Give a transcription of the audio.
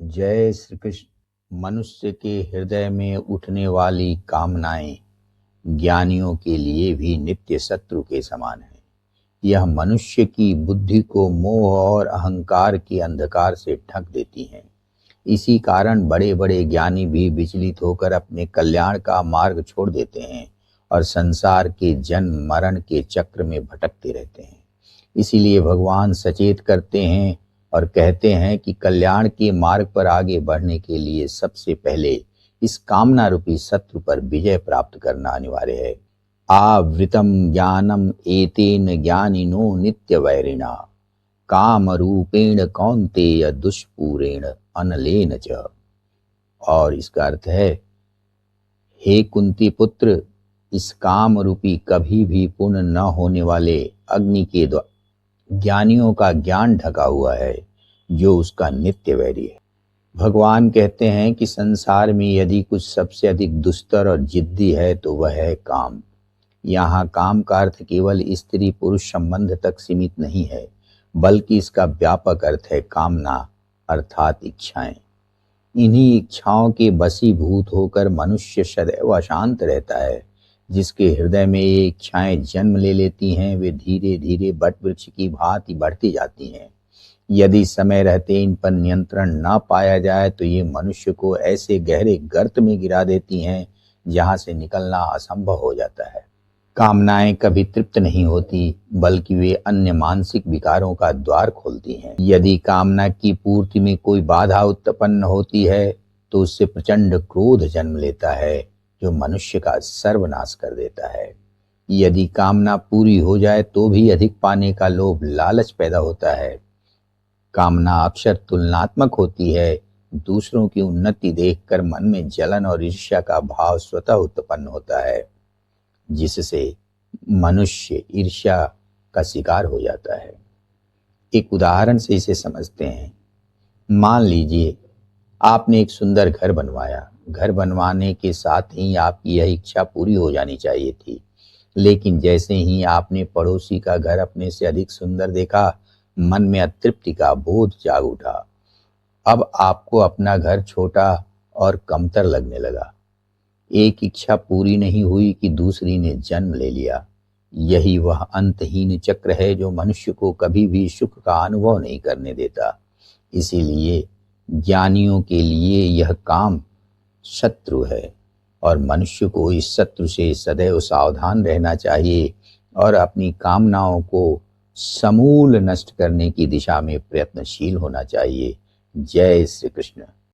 जय श्री कृष्ण। मनुष्य के हृदय में उठने वाली कामनाएं ज्ञानियों के लिए भी नित्य शत्रु के समान है। यह मनुष्य की बुद्धि को मोह और अहंकार के अंधकार से ढक देती हैं। इसी कारण बड़े बड़े ज्ञानी भी विचलित होकर अपने कल्याण का मार्ग छोड़ देते हैं और संसार के जन्म मरण के चक्र में भटकते रहते हैं। इसीलिए भगवान सचेत करते हैं और कहते हैं कि कल्याण के मार्ग पर आगे बढ़ने के लिए सबसे पहले इस कामना रूपी शत्रु पर विजय प्राप्त करना अनिवार्य है। आवृतम ज्ञानम एतेन ज्ञानिनो नित्य वैरिणा काम रूपेण कौन्तेय दुष्पूरेण अनलेन च। और इसका अर्थ है, हे कुंती पुत्र, इस काम रूपी कभी भी पूर्ण न होने वाले अग्नि के द्वारा ज्ञानियों का ज्ञान ढका हुआ है, जो उसका नित्य वैरी है। भगवान कहते हैं कि संसार में यदि कुछ सबसे अधिक दुस्तर और जिद्दी है तो वह है काम। यहाँ काम का अर्थ केवल स्त्री पुरुष संबंध तक सीमित नहीं है, बल्कि इसका व्यापक अर्थ है कामना अर्थात इच्छाएं। इन्हीं इच्छाओं के बसीभूत होकर मनुष्य सदैव अशांत रहता है। जिसके हृदय में ये इच्छाएं जन्म ले लेती हैं, वे धीरे धीरे वट वृक्ष की भांति बढ़ती जाती हैं। यदि समय रहते इन पर नियंत्रण न पाया जाए तो ये मनुष्य को ऐसे गहरे गर्त में गिरा देती हैं जहां से निकलना असंभव हो जाता है। कामनाएं कभी तृप्त नहीं होती, बल्कि वे अन्य मानसिक विकारों का द्वार खोलती हैं। यदि कामना की पूर्ति में कोई बाधा उत्पन्न होती है तो उससे प्रचंड क्रोध जन्म लेता है, जो मनुष्य का सर्वनाश कर देता है। यदि कामना पूरी हो जाए तो भी अधिक पाने का लोभ लालच पैदा होता है। कामना अक्सर तुलनात्मक होती है। दूसरों की उन्नति देखकर मन में जलन और ईर्ष्या का भाव स्वतः उत्पन्न होता है, जिससे मनुष्य ईर्ष्या का शिकार हो जाता है। एक उदाहरण से इसे समझते हैं। मान लीजिए आपने एक सुंदर घर बनवाया। घर बनवाने के साथ ही आपकी यह इच्छा पूरी हो जानी चाहिए थी, लेकिन जैसे ही आपने पड़ोसी का घर अपने से अधिक सुंदर देखा, मन में अतृप्ति का बोध जाग उठा। अब आपको अपना घर छोटा और कमतर लगने लगा। एक इच्छा पूरी नहीं हुई कि दूसरी ने जन्म ले लिया। यही वह अंतहीन चक्र है जो मनुष्य को कभी भी सुख का अनुभव नहीं करने देता। इसीलिए ज्ञानियों के लिए यह काम शत्रु है और मनुष्य को इस शत्रु से सदैव सावधान रहना चाहिए और अपनी कामनाओं को समूल नष्ट करने की दिशा में प्रयत्नशील होना चाहिए। जय श्री कृष्ण।